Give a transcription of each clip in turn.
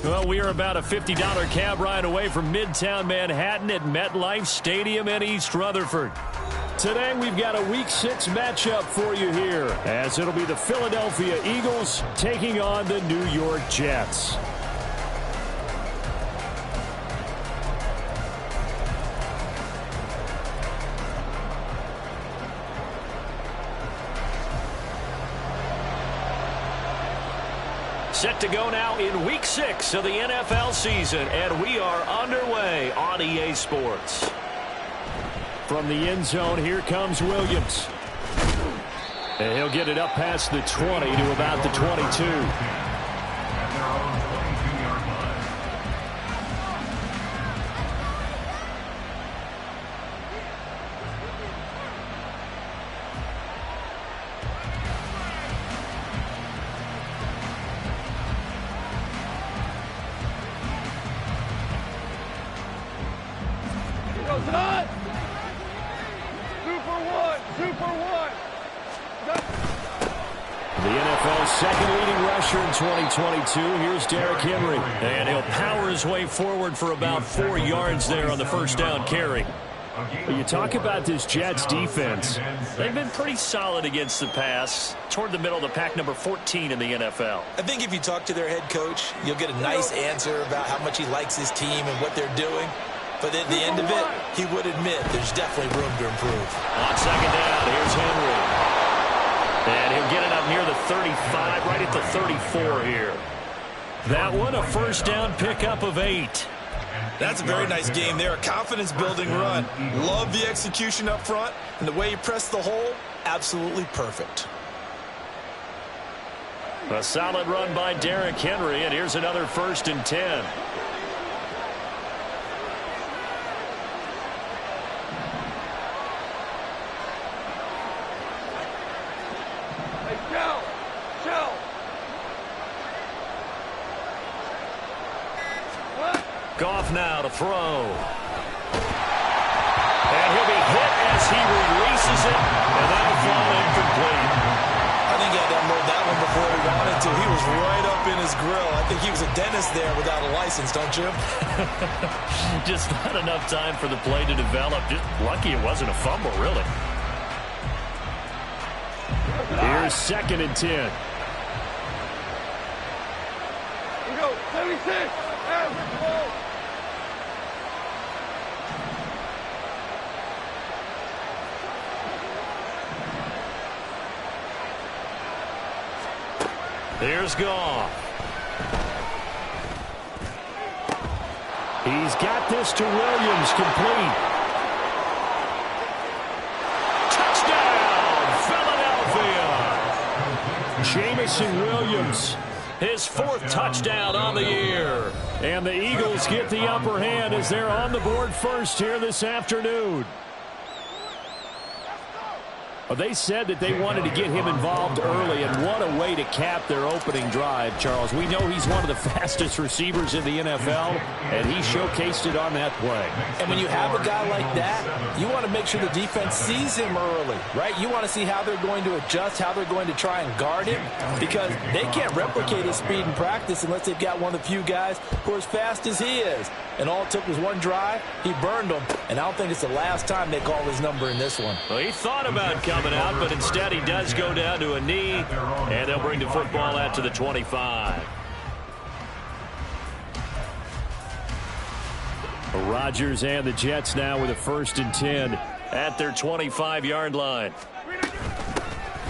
Well, we are about a $50 cab ride away from Midtown Manhattan at MetLife Stadium in East Rutherford. Today, we've got a Week 6 matchup for you here, as it'll be the Philadelphia Eagles taking on the New York Jets. Set to go now in Week 6 of the NFL season, and we are underway on EA Sports. From the end zone, here comes Williams. And he'll get it up past the 20 to about the 22. The NFL's second leading rusher in 2022. Here's Derrick Henry. And he'll power his way forward for about 4 yards there on the first down carry. You talk about this Jets defense. They've been pretty solid against the pass, toward the middle of the pack, number 14 in the NFL. I think if you talk to their head coach, you'll get a nice answer about how much he likes his team and what they're doing. But at the end of it, he would admit there's definitely room to improve. On second down, here's Henry. And he'll get it up near the 35, right at the 34 here. That one, a first down pickup of 8. That's a very nice game there. A confidence-building run. Love the execution up front. And the way he pressed the hole, absolutely perfect. A solid run by Derrick Henry, and here's another 1st and 10. Goff now to throw. And he'll be hit as he releases it, and that'll fall incomplete. I think he had to unload that one before he wanted to. He was right up in his grill. I think he was a dentist there without a license, don't you? Just not enough time for the play to develop. Just lucky it wasn't a fumble, really. Here's 2nd and 10. Here we go, 76. There's Goff. He's got this to Williams, complete. Touchdown, Philadelphia! Jamison Williams, his 4th touchdown on the year. And the Eagles get the upper hand as they're on the board first here this afternoon. Well, they said that they wanted to get him involved early, and what a way to cap their opening drive, Charles. We know he's one of the fastest receivers in the NFL, and he showcased it on that play. And when you have a guy like that, you want to make sure the defense sees him early, right? You want to see how they're going to adjust, how they're going to try and guard him, because they can't replicate his speed in practice unless they've got one of the few guys who are as fast as he is. And all it took was one drive. He burned them, and I don't think it's the last time they call his number in this one. Well, he thought about coming out, but instead he does go down to a knee, and they'll bring the football out to the 25. Rodgers and the Jets now with a 1st and 10 at their 25-yard line.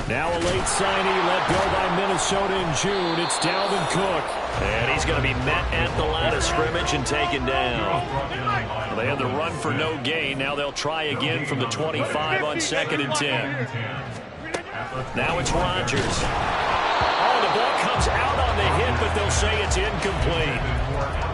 Now a late signee let go by Minnesota in June. It's Dalvin Cook. And he's going to be met at the line of scrimmage and taken down. Well, they had the run for no gain. Now they'll try again from the 25 on 2nd and 10. Now it's Rodgers. Oh, the ball comes out on the hit, but they'll say it's incomplete.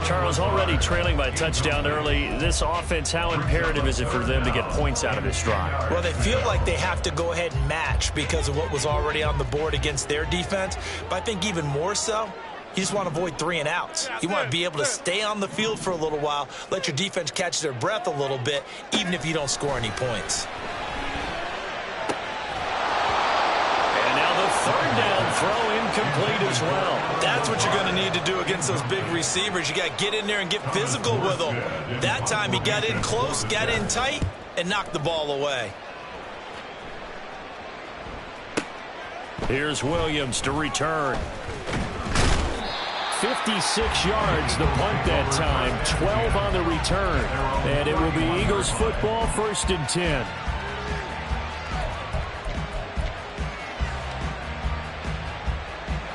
Charles, already trailing by a touchdown early. This offense, how imperative is it for them to get points out of this drive? Well, they feel like they have to go ahead and match because of what was already on the board against their defense. But I think even more so, you just want to avoid 3 and outs. You want to be able to stay on the field for a little while, let your defense catch their breath a little bit, even if you don't score any points. And now the 3rd down throw incomplete as well. That's what you're going to need to do against those big receivers. You got to get in there and get physical with them. That time he got in close, got in tight, and knocked the ball away. Here's Williams to return. 56 yards the punt that time, 12 on the return. And it will be Eagles football, 1st and 10.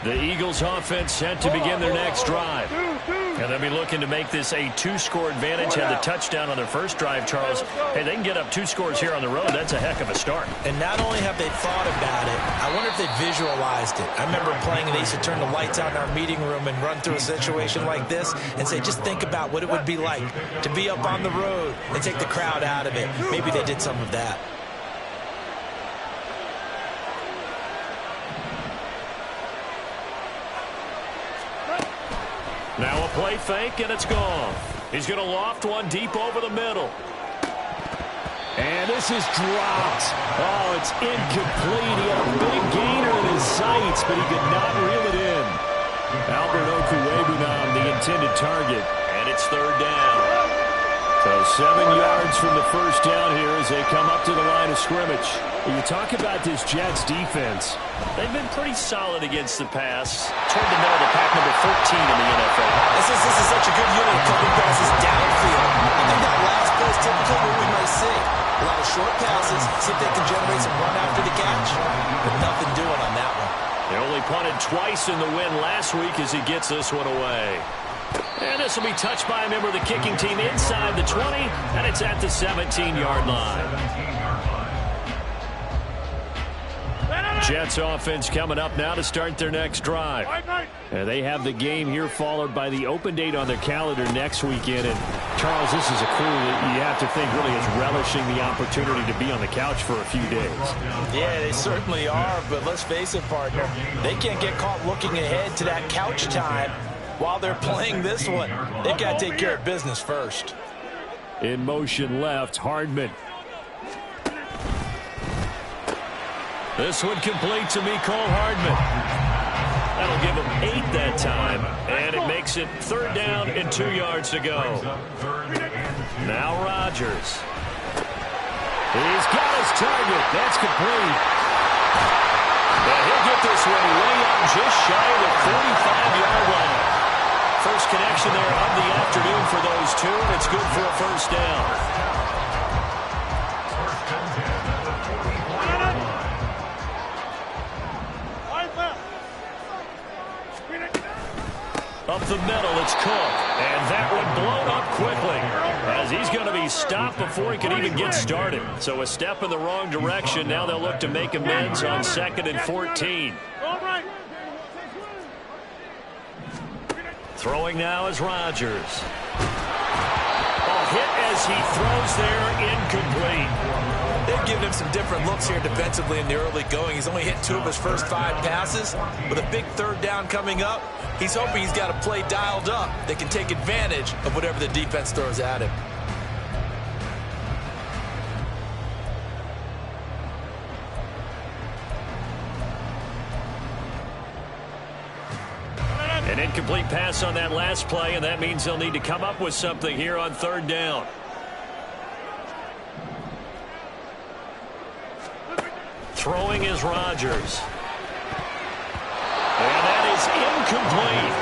The Eagles offense set to begin their next drive. And they'll be looking to make this a 2-score advantage. Had the touchdown on their first drive, Charles. Hey, they can get up 2 scores here on the road. That's a heck of a start. And not only have they thought about it, I wonder if they visualized it. I remember playing and they used to turn the lights out in our meeting room and run through a situation like this and say, just think about what it would be like to be up on the road and take the crowd out of it. Maybe they did some of that. Now a play fake, and it's gone. He's going to loft one deep over the middle. And this is dropped. Oh, it's incomplete. He had a big gainer in his sights, but he could not reel it in. Albert Okwuegbunam, the intended target, and it's 3rd down. So 7 yards from the first down here as they come up to the line of scrimmage. When you talk about this Jets defense, they've been pretty solid against the pass. Toward the middle of the pack, number 14 in the NFL. This is such a good unit, cutting passes downfield. I think that last play is typical what we might see. A lot of short passes, see if they can generate some run after the catch. But nothing doing on that one. They only punted twice in the win last week as he gets this one away. And this will be touched by a member of the kicking team inside the 20, and it's at the 17-yard line. Jets offense coming up now to start their next drive. And they have the game here followed by the open date on their calendar next weekend. And Charles, this is a crew that you have to think really is relishing the opportunity to be on the couch for a few days. Yeah, they certainly are, but let's face it, partner. They can't get caught looking ahead to that couch time while they're playing this one. They've got to take care of business first. In motion left, Hardman. This one complete to Mecole Hardman. That'll give him 8 that time, and it makes it 3rd down and 2 yards to go. Now Rodgers. He's got his target. That's complete. And he'll get this one way up just shy of the 45-yard line. First connection there of the afternoon for those two, and it's good for a 1st down. Up the middle, it's Cook. And that one blown up quickly as he's going to be stopped before he can even get started. So a step in the wrong direction. Now they'll look to make amends on 2nd and 14. Throwing now is Rodgers. A hit as he throws there, incomplete. They've given him some different looks here defensively in the early going. He's only hit 2 of his first 5 passes. With a big 3rd down coming up, he's hoping he's got a play dialed up that can take advantage of whatever the defense throws at him. An incomplete pass on that last play, and that means they'll need to come up with something here on 3rd down. Throwing is Rodgers. And that is incomplete.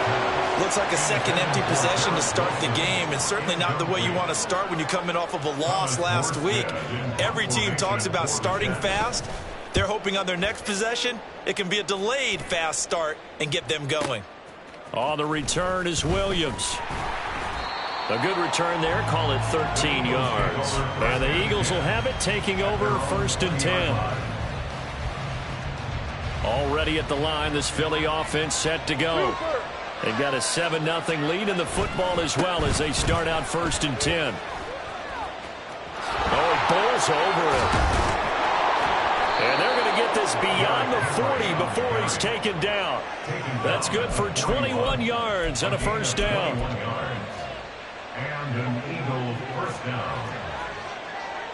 Looks like a second empty possession to start the game, and certainly not the way you want to start when you're coming off of a loss last week. Every team talks about starting fast. They're hoping on their next possession, it can be a delayed fast start and get them going. On the return is Williams. A good return there. Call it 13 yards. And the Eagles will have it, taking over 1st and 10. Already at the line, this Philly offense set to go. They've got a 7-0 lead in the football as well as they start out 1st and 10. Oh, he bowls over it. And they're going to get this beyond the 40 before he's taken down. That's good for 21 yards and a 1st down. And an Eagle 1st down.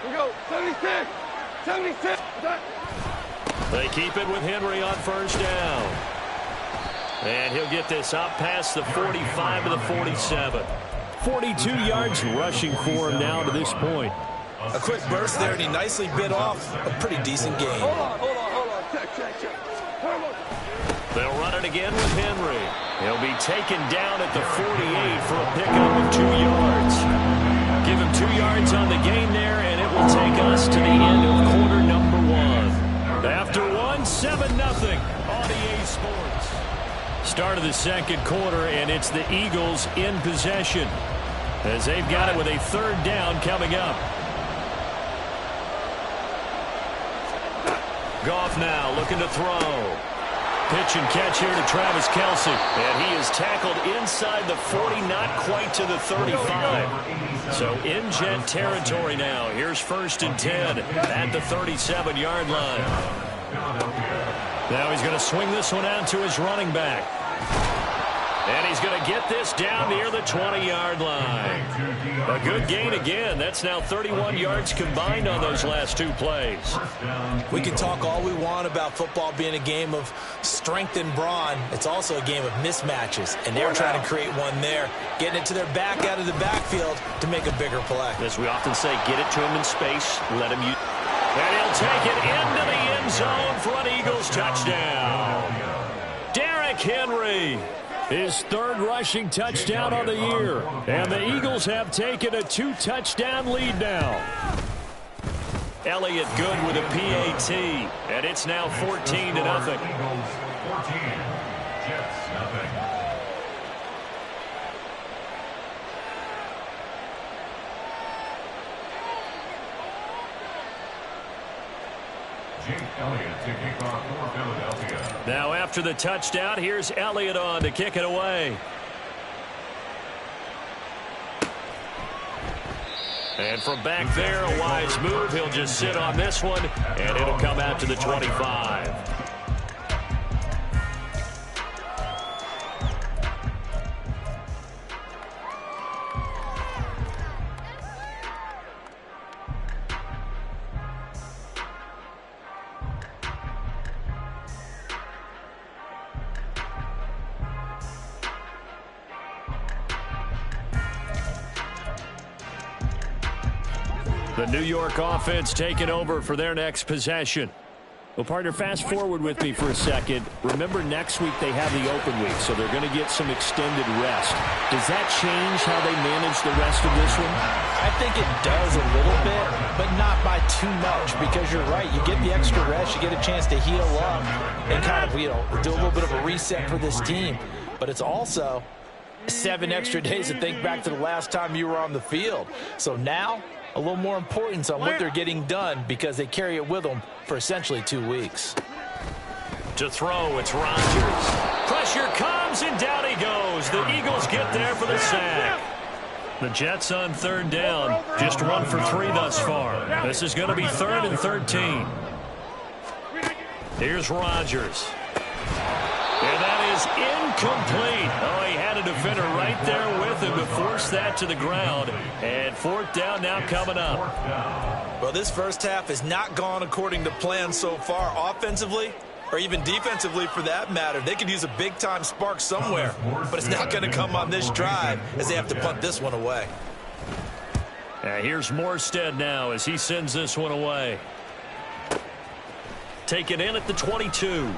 We go, 76! 76! They keep it with Henry on 1st down. And he'll get this up past the 45 to the 47. 42 yards rushing for him now to this point. A quick burst there, and he nicely bit off a pretty decent gain. Hold on. Check. They'll run it again with Henry. He'll be taken down at the 48 for a pickup of 2 yards. Give him 2 yards on the gain there, and it will take us to the end of quarter number 1. After 1, 7-0 on EA Sports. Start of the second quarter, and it's the Eagles in possession as they've got it with a third down coming up. Goff now looking to throw. Pitch and catch here to Travis Kelce. And he is tackled inside the 40, not quite to the 35. So in Jet territory now. Here's 1st and 10 at the 37-yard line. Now he's going to swing this one out to his running back. And he's going to get this down near the 20-yard line. A good gain again. That's now 31 yards combined on those last 2 plays. We can talk all we want about football being a game of strength and brawn. It's also a game of mismatches, and they're trying to create one there, getting it to their back out of the backfield to make a bigger play. As we often say, get it to him in space, let him use. And he'll take it into the end zone for an Eagles touchdown. Derrick Henry. His 3rd rushing touchdown on the year. And the Eagles have taken a 2-touchdown lead now. Elliott Good with a PAT. And it's now 14-0. Eagles 14, Jets nothing. Jake Elliott to kick off for Philadelphia. Now after the touchdown, here's Elliott on to kick it away. And from back there, a wise move. He'll just sit on this one, and it'll come out to the 25. The New York offense taking over for their next possession. Well, partner, fast forward with me for a second. Remember, next week they have the open week, so they're going to get some extended rest. Does that change how they manage the rest of this one? I think it does a little bit, but not by too much, because you're right. You get the extra rest, you get a chance to heal up and kind of, do a little bit of a reset for this team. But it's also 7 extra days to think back to the last time you were on the field. So now, a little more importance on what they're getting done because they carry it with them for essentially 2 weeks. To throw, it's Rodgers. Pressure comes, and down he goes. The Eagles get there for the sack. The Jets on 3rd down. Just 1 for 3 thus far. This is going to be 3rd and 13. Here's Rodgers. And that is incomplete. Oh, he had a defender right there with him to force that to the ground. And 4th down now coming up. Well, this first half has not gone according to plan so far offensively or even defensively for that matter. They could use a big-time spark somewhere, but it's not going to come on this drive as they have to punt this one away. Here's Morstead now as he sends this one away. Taken in at the 22.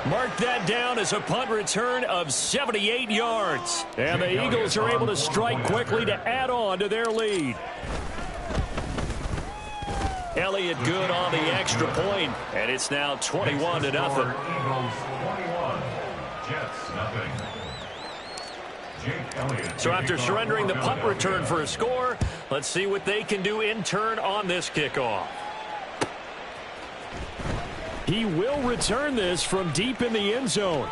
Mark that down as a punt return of 78 yards. And the Eagles are able to strike quickly to add on to their lead. Elliott Good on the extra point, and it's now 21-0. Eagles 21, Jets nothing. Jake Elliott. So after surrendering the punt return for a score, let's see what they can do in turn on this kickoff. He will return this from deep in the end zone.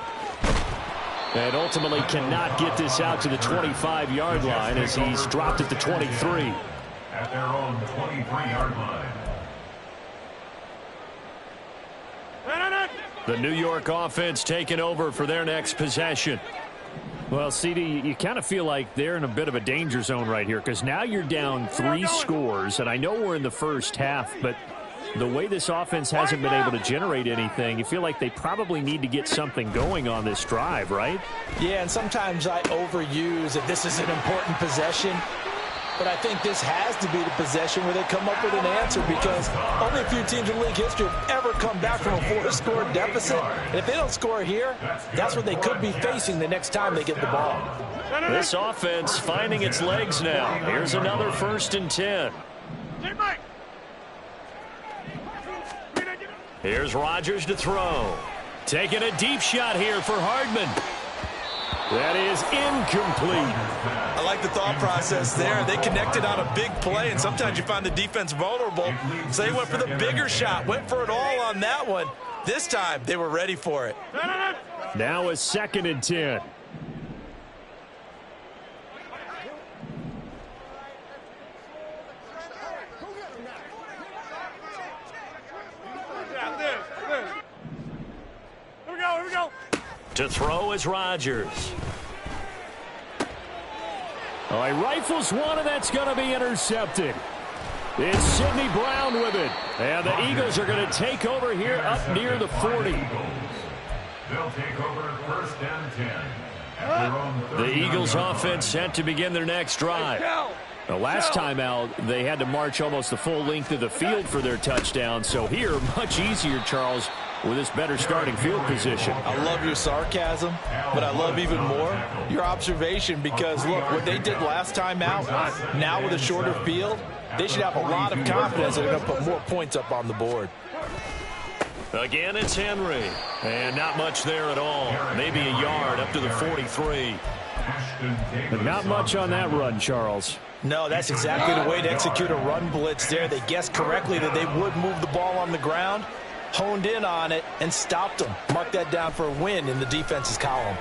And ultimately cannot get this out to the 25-yard line as he's dropped at the 23. At their own 23-yard line. The New York offense taking over for their next possession. Well, CD, you kind of feel like they're in a bit of a danger zone right here because now you're down 3 scores, and I know we're in the first half, but the way this offense hasn't been able to generate anything, you feel like they probably need to get something going on this drive, right? Yeah, and sometimes I overuse that this is an important possession, but I think this has to be the possession where they come up with an answer because only a few teams in league history have ever come back from a 4-score deficit. And if they don't score here, that's what they could be facing the next time they get the ball. This offense finding its legs now. Here's another 1st and 10. Here's Rodgers to throw. Taking a deep shot here for Hardman. That is incomplete. I like the thought process there. They connected on a big play, and sometimes you find the defense vulnerable. So they went for the bigger shot, went for it all on that one. This time, they were ready for it. Now a 2nd and 10. Here we go. To throw is Rodgers. Oh, he rifles one, and that's going to be intercepted. It's Sidney Brown with it. And the Eagles are going to take over here up near the 40. They'll take over 1st and 10. The Eagles offense set to begin their next drive. The last time out, they had to march almost the full length of the field for their touchdown. So here, much easier, Charles, with this better starting field position. I love your sarcasm, but I love even more your observation because, look, what they did last time out, now with a shorter field, they should have a lot of confidence that they're going to put more points up on the board. Again, it's Henry. And not much there at all. Maybe a yard up to the 43. But not much on that run, Charles. No, that's exactly the way to execute a run blitz there. They guessed correctly that they would move the ball on the ground, honed in on it, and stopped them. Mark that down for a win in the defense's column.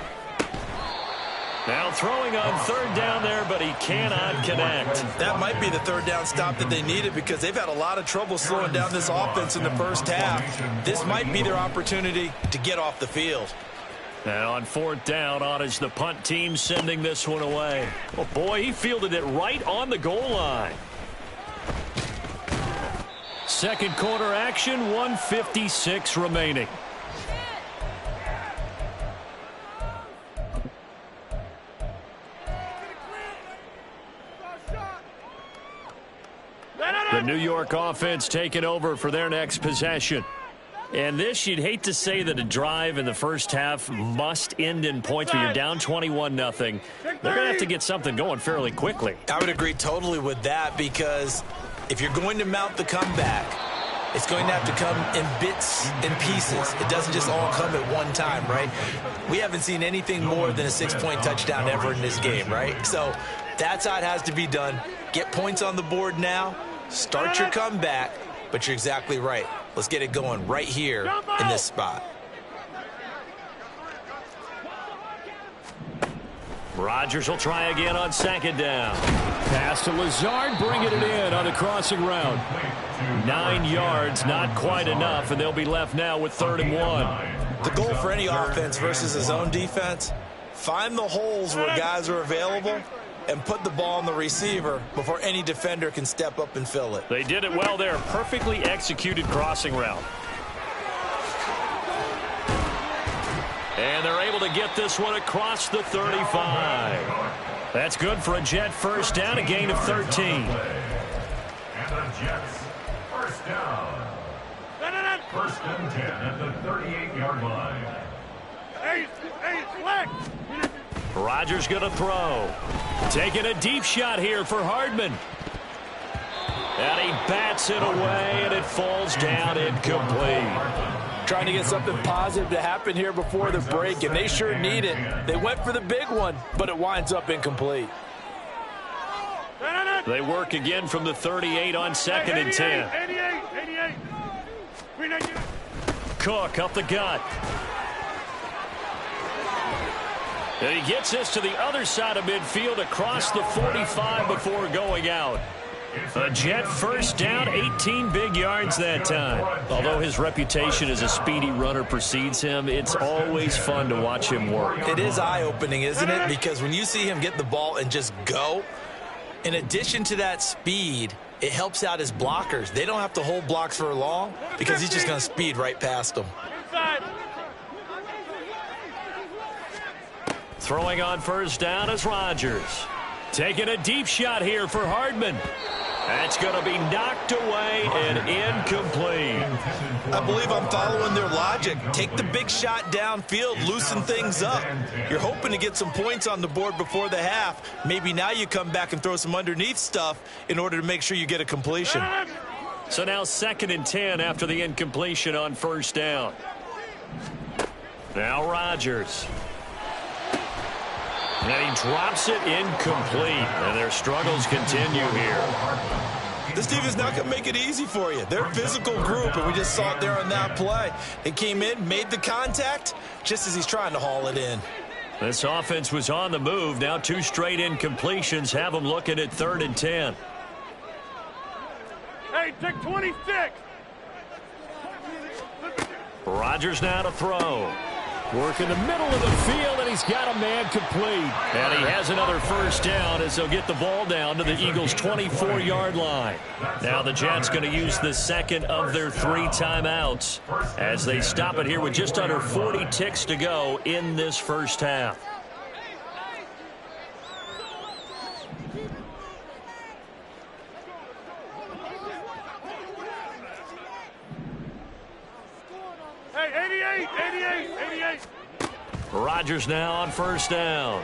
Now throwing on 3rd down there, but he cannot connect. That might be the 3rd down stop that they needed because they've had a lot of trouble slowing down this offense in the first half. This might be their opportunity to get off the field. And on 4th down, on is the punt team sending this one away. Oh, boy, he fielded it right on the goal line. 2nd quarter action, 1:56 remaining. The New York offense taking over for their next possession. And this, you'd hate to say that a drive in the first half must end in points, but you're down 21-0. They're going to have to get something going fairly quickly. I would agree totally with that because if you're going to mount the comeback, it's going to have to come in bits and pieces. It doesn't just all come at one time, right? We haven't seen anything more than a 6-point touchdown ever in this game, right? So that's how it has to be done. Get points on the board now, start your comeback, but you're exactly right. Let's get it going right here in this spot. Rodgers will try again on 2nd down. Pass to Lazard, bringing it in on a crossing route. 9 yards, not quite enough, and they'll be left now with 3rd and 1. The goal for any offense versus his own defense, find the holes where guys are available and put the ball on the receiver before any defender can step up and fill it. They did it well there. Perfectly executed crossing route. And they're able to get this one across the 35. That's good for a Jet 1st down, a gain of 13. And the Jets 1st down. 1st and 10 at the 38-yard line. Hey, select. Rodgers going to throw. Taking a deep shot here for Hardman. And he bats it away, and it falls down incomplete. Trying to get something positive to happen here before the break, and they sure need it. They went for the big one, but it winds up incomplete. They work again from the 38 on 2nd and 10. 88. Cook up the gut. And he gets this to the other side of midfield across the 45 before going out. A Jet first down, 18 big yards that time. Although his reputation as a speedy runner precedes him, it's always fun to watch him work. It is eye-opening, isn't it? Because when you see him get the ball and just go, in addition to that speed, it helps out his blockers. They don't have to hold blocks for long because he's just going to speed right past them. Throwing on first down is Rodgers. Taking a deep shot here for Hardman. That's going to be knocked away and incomplete. I believe I'm following their logic. Take the big shot downfield, loosen things up. You're hoping to get some points on the board before the half. Maybe now you come back and throw some underneath stuff in order to make sure you get a completion. So now 2nd and 10 after the incompletion on first down. Now Rodgers. And he drops it incomplete. And their struggles continue here. This team is not going to make it easy for you. They're a physical group, and we just saw it there on that play. They came in, made the contact, just as he's trying to haul it in. This offense was on the move. Now 2 straight incompletions have them looking at 3rd and 10. Hey, take 26. Rodgers now to throw. Work in the middle of the field, and he's got a man complete. And he has another first down as they'll get the ball down to the Eagles' 24-yard line. Now the Jets going to use the second of their 3 timeouts as they stop it here with just under 40 ticks to go in this first half. Hey, 88. Rodgers now on first down.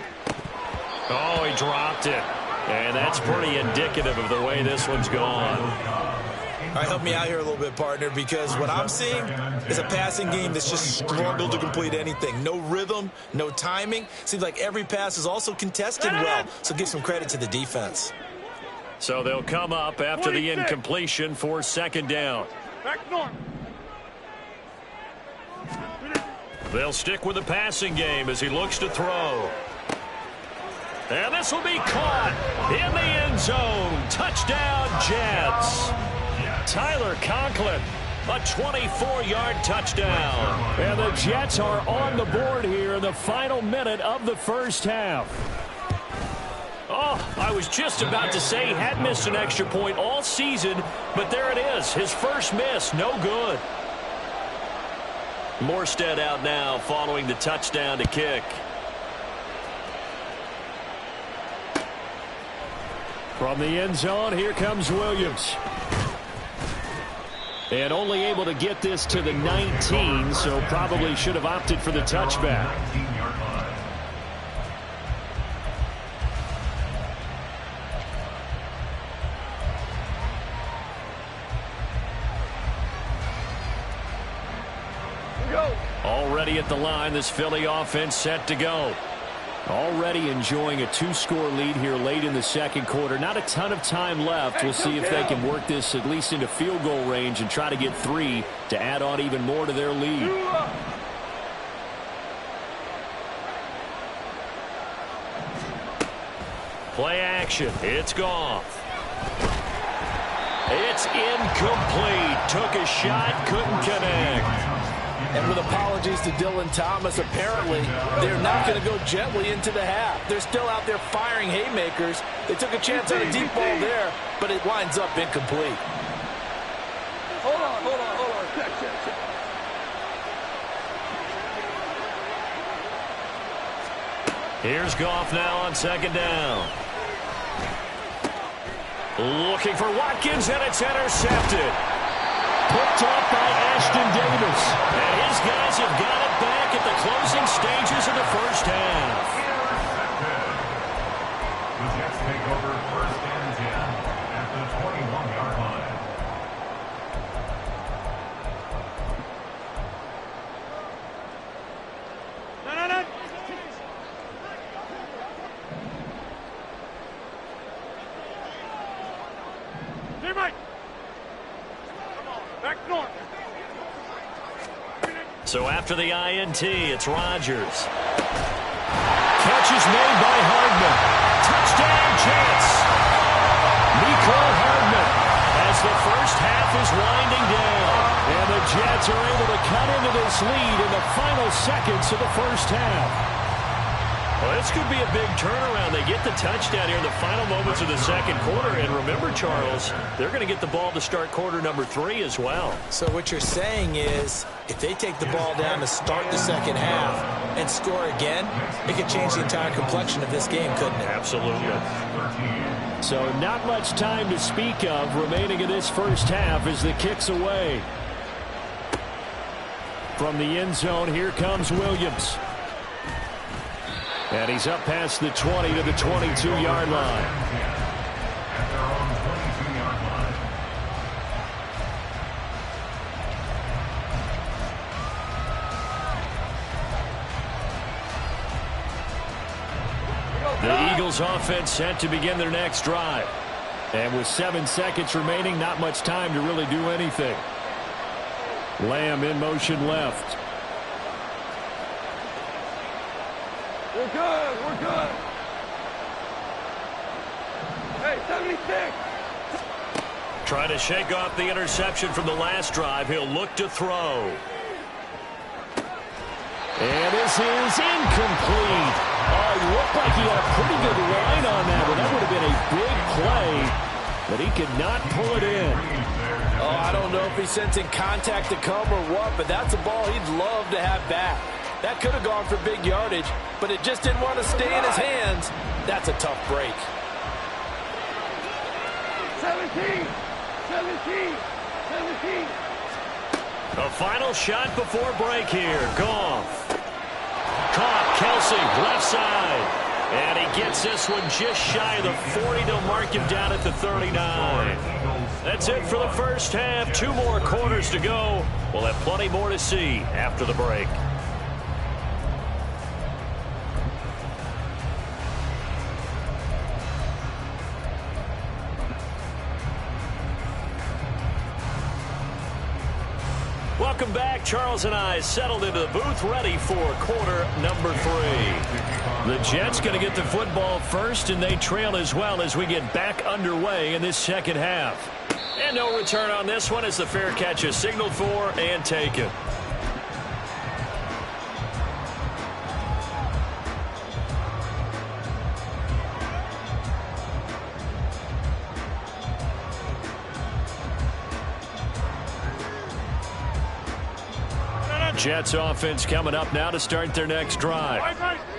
Oh, he dropped it. And that's pretty indicative of the way this one's gone. All right, help me out here a little bit, partner, because what I'm seeing is a passing game that's just struggled to complete anything. No rhythm, no timing. Seems like every pass is also contested well, so give some credit to the defense. So they'll come up after the incompletion for 2nd down. Back north. They'll stick with the passing game as he looks to throw. And this will be caught in the end zone. Touchdown, Jets. Tyler Conklin, a 24-yard touchdown. And the Jets are on the board here in the final minute of the first half. Oh, I was just about to say he had missed an extra point all season, but there it is. His first miss, no good. Morstead out now following the touchdown to kick. From the end zone, here comes Williams. And only able to get this to the 19, so probably should have opted for the touchback. Already at the line, this Philly offense set to go. Already enjoying a 2-score lead here late in the second quarter. Not a ton of time left. We'll see if they can work this at least into field goal range and try to get 3 to add on even more to their lead. Play action. It's Goff. It's incomplete. Took a shot, couldn't connect. And with apologies to Dylan Thomas, apparently they're not going to go gently into the half. They're still out there firing haymakers. They took a chance on a deep ball there, but it winds up incomplete. Hold on. Here's Goff now on 2nd down. Looking for Watkins, and it's intercepted. Picked off by Ashton Davis. And his guys have got it back at the closing stages of the first half. The Jets take over 1st and 10 at the 21-yard line. No. Teammate. Back north. So after the INT, it's Rodgers. Catch is made by Hardman. Touchdown, Jets. Mecole Hardman the first half is winding down. And the Jets are able to cut into this lead in the final seconds of the first half. Well, this could be a big turnaround. They get the touchdown here in the final moments of the second quarter. And remember, Charles, they're going to get the ball to start quarter number 3 as well. So what you're saying is if they take the ball down to start the second half and score again, it could change the entire complexion of this game, couldn't it? Absolutely. So not much time to speak of remaining in this first half as the kick's away. From the end zone, here comes Williams. And he's up past the 20 to the 22-yard line. At their own 22-yard line. The Eagles offense set to begin their next drive. And with 7 seconds remaining, not much time to really do anything. Lamb in motion left. We're good. We're good. Hey, 76. Trying to shake off the interception from the last drive. He'll look to throw. And this is incomplete. Oh, he looked like he had a pretty good line on that one. That would have been a big play, but he could not pull it in. Oh, I don't know if he's sensing contact to come or what, but that's a ball he'd love to have back. That could have gone for big yardage, but it just didn't want to stay in his hands. That's a tough break. 17. 17. 17. A final shot before break here. Goff. Caught. Kelsey, left side. And he gets this one just shy of the 40 to mark him down at the 39. That's it for the first half. 2 more quarters to go. We'll have plenty more to see after the break. Welcome back. Charles and I settled into the booth, ready for quarter number 3. The Jets going to get the football first, and they trail as well as we get back underway in this second half. And no return on this one as the fair catch is signaled for and taken. Jets offense coming up now to start their next drive.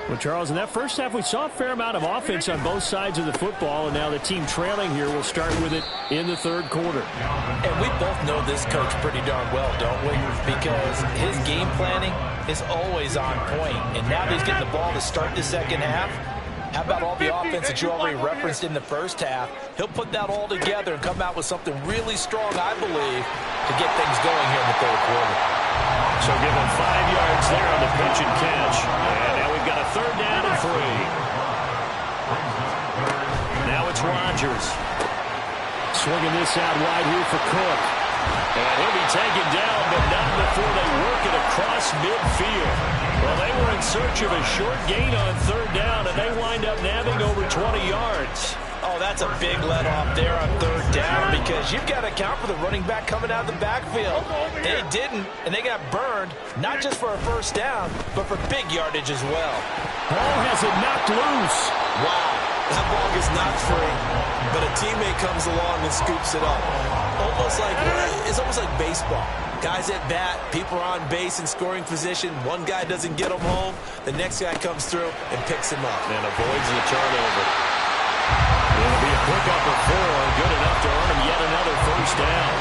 Well, Charles, in that first half, we saw a fair amount of offense on both sides of the football, and now the team trailing here will start with it in the third quarter. And we both know this coach pretty darn well, don't we? Because his game planning is always on point, and now that he's getting the ball to start the second half, how about all the offense that you already referenced in the first half? He'll put that all together and come out with something really strong, I believe, to get things going here in the third quarter. So give him 5 yards there on the pitch and catch. And now we've got a 3rd down and 3. Now it's Rodgers. Swinging this out wide here for Cook. And he'll be taken down, but not before they work it across midfield. Well, they were in search of a short gain on 3rd down, and they wind up nabbing over 20 yards. Oh, that's a big let-off there on 3rd down because you've got to account for the running back coming out of the backfield. They didn't, and they got burned, not just for a first down, but for big yardage as well. Ball has it knocked loose. Wow, that ball gets knocked free, but a teammate comes along and scoops it up. It's almost like baseball. Guys at bat, people are on base in scoring position. One guy doesn't get him home. The next guy comes through and picks him up. And avoids the turnover. It'll be a pickup of 4, good enough to earn him yet another first down.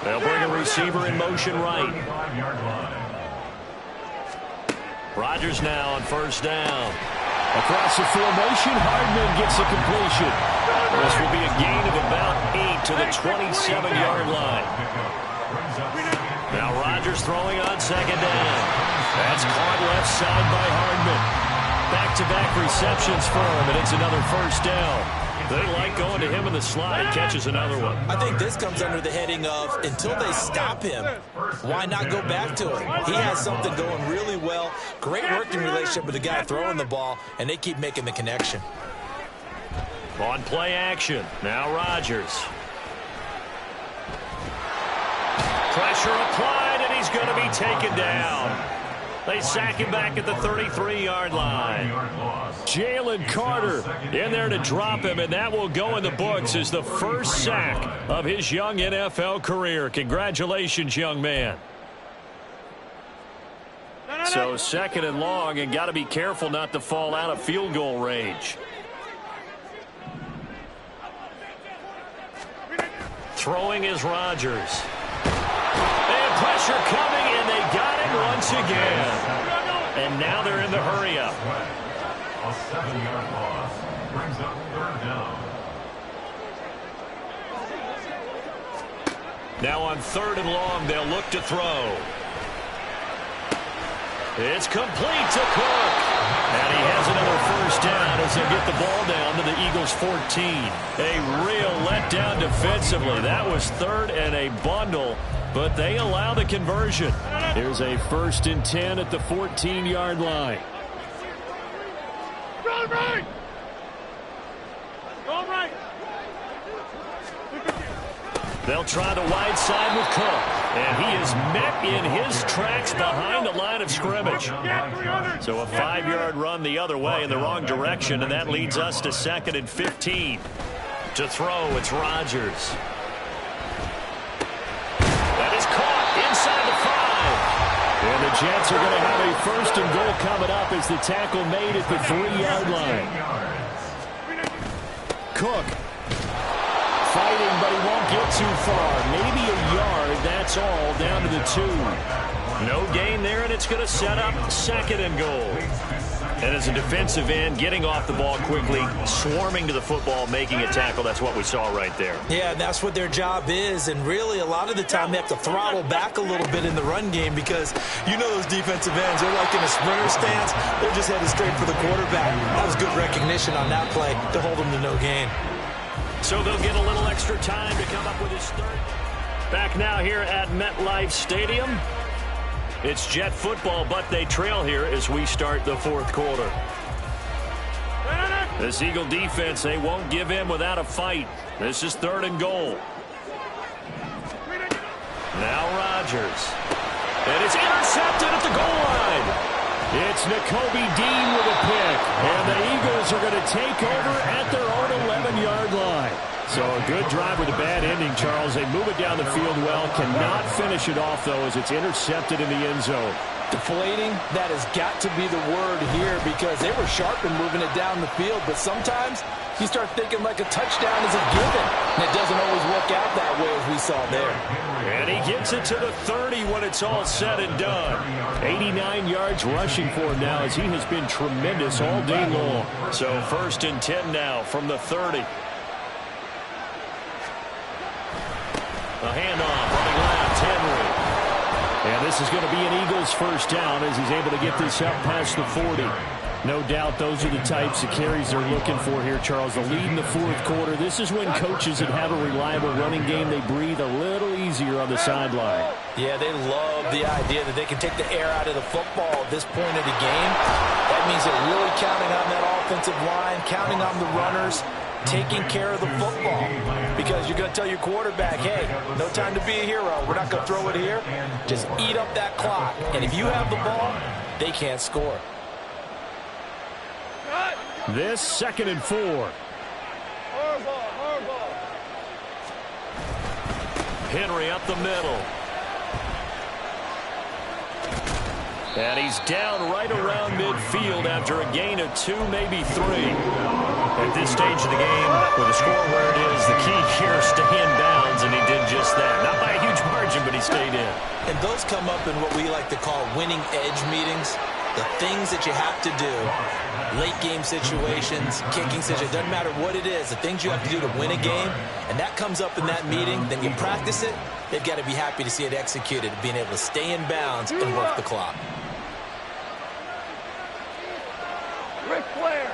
They'll bring a receiver in motion right. Rodgers now on first down. Across the formation, Hardman gets a completion. This will be a gain of about 8 to the 27-yard line. Now Rodgers throwing on 2nd down. That's caught left side by Hardman. Back-to-back receptions for him, and it's another first down. They like going to him in the slot. He catches another one. I think this comes under the heading of until they stop him, why not go back to him? He has something going really well. Great working relationship with the guy throwing the ball, and they keep making the connection. On play action, now Rodgers. Pressure applied, and he's going to be taken down. They sack him back at the 33-yard line. Jalen Carter in there to drop him, and that will go in the books as the first sack of his young NFL career. Congratulations, young man. So second and long, and got to be careful not to fall out of field goal range. Throwing is Rodgers. And pressure coming, and they got him once again. And now they're in the hurry-up. A 7-yard loss brings up third down. Now on third and long, they'll look to throw. It's complete to Cook. And he has another first down as they get the ball down to the Eagles' 14. A real letdown defensively. That was third and a bundle, but they allow the conversion. Here's a 1st and 10 at the 14-yard line. Run right! Go right! They'll try the wide side with Cook. And he is met in his tracks behind the line of scrimmage. So a 5-yard run the other way in the wrong direction, and that leads us to 2nd and 15. To throw, it's Rodgers. That is caught inside the 5. And the Jets are going to have a 1st and goal coming up as the tackle made at the 3-yard line. Cook. Fighting, but he won't get too far. Maybe a yard, that's all, down to the 2. No gain there, and it's going to set up 2nd and goal. And as a defensive end, getting off the ball quickly, swarming to the football, making a tackle, that's what we saw right there. Yeah, and that's what their job is, and really a lot of the time they have to throttle back a little bit in the run game because you know those defensive ends, they're like in a sprinter stance, they're just headed straight for the quarterback. That was good recognition on that play to hold them to no gain. So they'll get a little extra time to come up with his third. Back now here at MetLife Stadium. It's Jet football, but they trail here as we start the 4th quarter. This Eagle defense, they won't give in without a fight. This is 3rd and goal. Now Rodgers. And it's intercepted at the goal line. It's Nakobe Dean with a pick. And the Eagles are going to take over at their own 11-yard line. So a good drive with a bad ending, Charles. They move it down the field well. Cannot finish it off, though, as it's intercepted in the end zone. Deflating, that has got to be the word here because they were sharp in moving it down the field, but sometimes you start thinking like a touchdown is a given, and it doesn't always work out that way as we saw there. And he gets it to the 30 when it's all said and done. 89 yards rushing for him now as he has been tremendous all day long. So 1st and 10 now from the 30. A handoff running left, Henry. And this is going to be an Eagles first down as he's able to get this up past the 40. No doubt those are the types of carries they're looking for here, Charles. The lead in the 4th quarter. This is when coaches that have a reliable running game, they breathe a little easier on the sideline. Yeah, they love the idea that they can take the air out of the football at this point of the game. That means they're really counting on that offensive line, counting on the runners, taking care of the football. Because you're going to tell your quarterback, hey, no time to be a hero. We're not going to throw it here. Just eat up that clock. And if you have the ball, they can't score. This 2nd and 4. Henry up the middle. And he's down right around midfield after a gain of 2, maybe 3. At this stage of the game, with the score where it is, the key here is stay in bounds, and he did just that. Not by a huge margin, but he stayed in. And those come up in what we like to call winning edge meetings. The things that you have to do, late game situations, kicking situations, doesn't matter what it is, the things you have to do to win a game, and that comes up in that meeting, then you practice it, they've got to be happy to see it executed, being able to stay in bounds and work the clock. Ric Flair.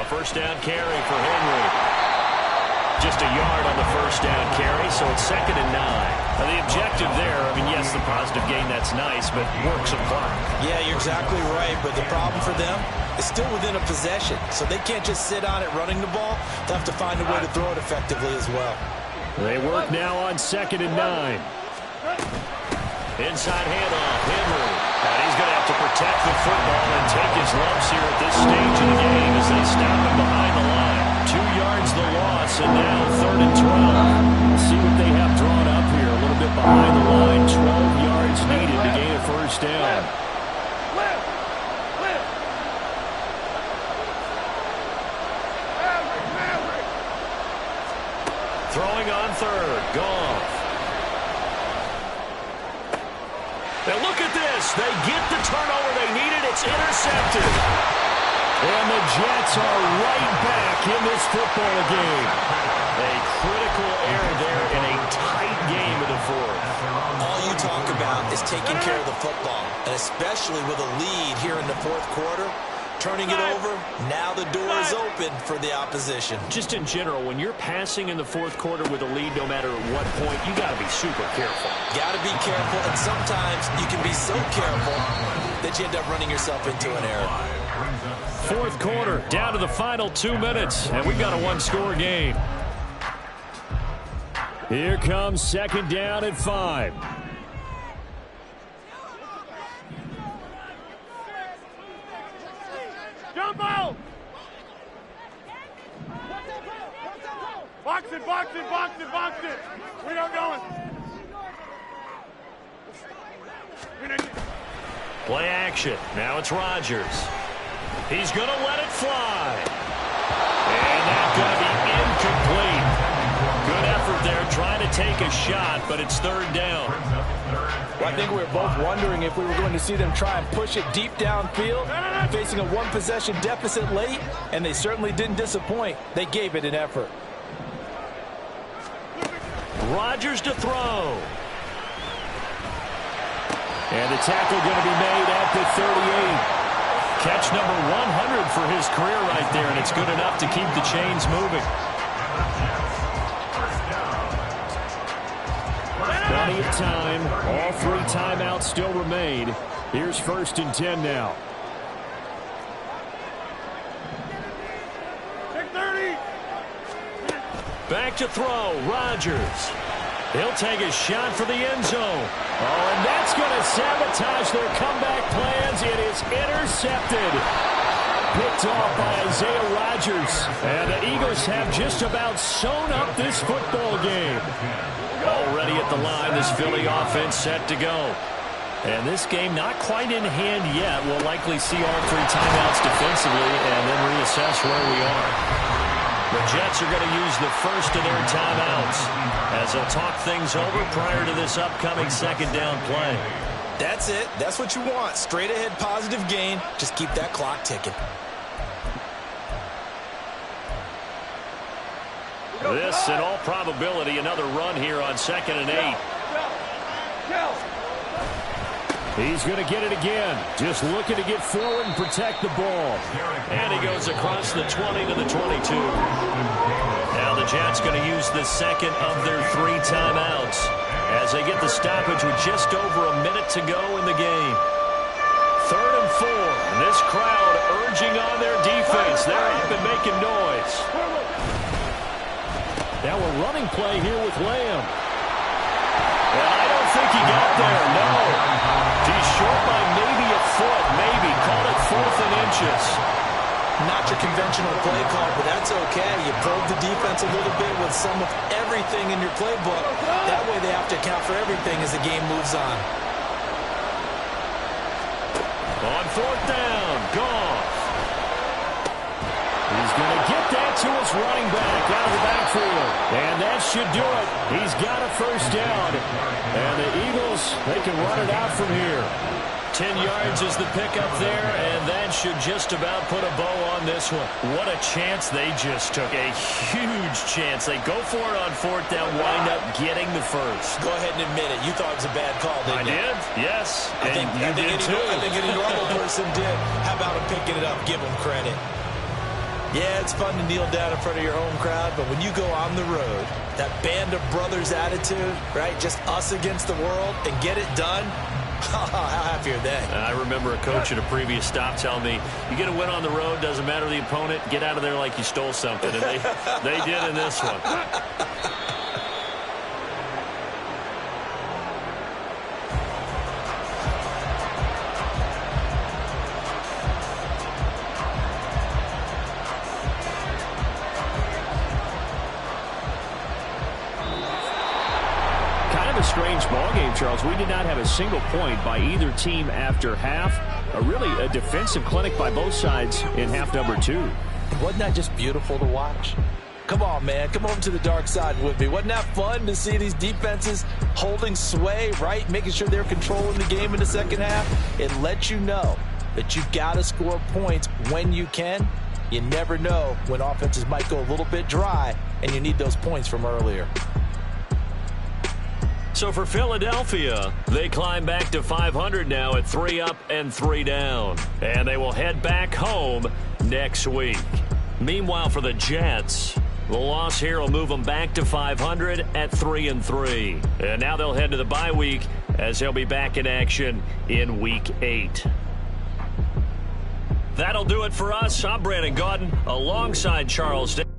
A first down carry for Henry. Just a yard on the first down carry, so it's 2nd and 9. Now the objective there, I mean, yes, the Positive gain, that's nice, but work some clock. Yeah, you're exactly right, but the problem for them is still within a possession, so they can't just sit on it running the ball. They'll have to find a way to throw it effectively as well. They work now on 2nd and 9. Inside handoff, Henry. And he's going to have to protect the football and take his lumps here at this stage of the game as they stop him behind the line. 2 yards the loss, and now 3rd and 12. See what they have drawn up here. A little bit behind the line. 12 yards needed to gain a first down. Throwing on 3rd. Goff. Now look at this. They get the turnover they needed. It's intercepted. And the Jets are right back in this football game. A critical error there in a tight game of the 4th. All you talk about is taking care of the football, and especially with a lead here in the 4th quarter. Turning it over, now the door is open for the opposition. Just in general, when you're passing in the 4th quarter with a lead, no matter at what point, you got to be super careful. Got to be careful, and sometimes you can be so careful that you end up running yourself into an error. 4th quarter, down to the final 2 minutes, and we've got a 1-score game. Here comes 2nd down and 5. Jump out! Box it, box it, box it, box it. We don't going. Play action. Now it's Rodgers. He's going to let it fly. And that's going to be incomplete. Good effort there trying to take a shot, but it's 3rd down. Well, I think we were both wondering if we were going to see them try and push it deep downfield, facing a 1-possession deficit late, and they certainly didn't disappoint. They gave it an effort. Rodgers to throw. And the tackle going to be made at the 38. Catch number 100 for his career right there, and it's good enough to keep the chains moving. Plenty of time. All 3 timeouts still remain. Here's 1st and 10 now. Back to throw. Rodgers. He'll take a shot for the end zone. Oh, and that's going to sabotage their comeback plans. It is intercepted. Picked off by Isaiah Rodgers. And the Eagles have just about sewn up this football game. Already at the line, this Philly offense set to go. And this game not quite in hand yet. We'll likely see all 3 timeouts defensively and then reassess where we are. The Jets are going to use the first of their timeouts as they'll talk things over prior to this upcoming 2nd down play. That's it. That's what you want. Straight ahead positive gain. Just keep that clock ticking. This, in all probability, another run here on 2nd and 8. He's going to get it again. Just looking to get forward and protect the ball. And he goes across the 20 to the 22. Now the Jets going to use the 2nd of their 3 timeouts as they get the stoppage with just over a minute to go in the game. 3rd and 4. And this crowd urging on their defense. They're up and making noise. Now a running play here with Lamb. And I don't think he got there, no. He's short by maybe a foot, maybe. Call it 4th and inches. Not your conventional play call, but that's okay. You probe the defense a little bit with some of everything in your playbook. That way they have to account for everything as the game moves on. On 4th down, Goff. He's going to get that to his running back out of the backfield. And that should do it. He's got a first down. And the Eagles, they can run it out from here. 10 yards is the pickup there, and that should just about put a bow on this one. What a chance they just took. A huge chance. They go for it on 4th down, wind up getting the first. Go ahead and admit it. You thought it was a bad call, didn't you? I did, yes. I think any normal person did. How about him picking it up? Give him credit. Yeah, it's fun to kneel down in front of your home crowd, but when you go on the road, that band of brothers attitude, right, just us against the world, and get it done, how happy are they? I remember a coach at a previous stop telling me, you get a win on the road, doesn't matter the opponent, get out of there like you stole something. And they did in this one. A strange ball game, Charles. We did not have a single point by either team after half. Really a defensive clinic by both sides in half number 2. Wasn't that just beautiful to watch? Come on, man. Come over to the dark side with me. Wasn't that fun to see these defenses holding sway, right? Making sure they're controlling the game in the second half. It lets you know that you got to score points when you can. You never know when offenses might go a little bit dry, and you need those points from earlier. So for Philadelphia, they climb back to 500 now at 3 up and 3 down. And they will head back home next week. Meanwhile, for the Jets, the loss here will move them back to 500 at 3-3. And now they'll head to the bye week as they'll be back in action in Week 8. That'll do it for us. I'm Brandon Gaudin alongside Charles Davis.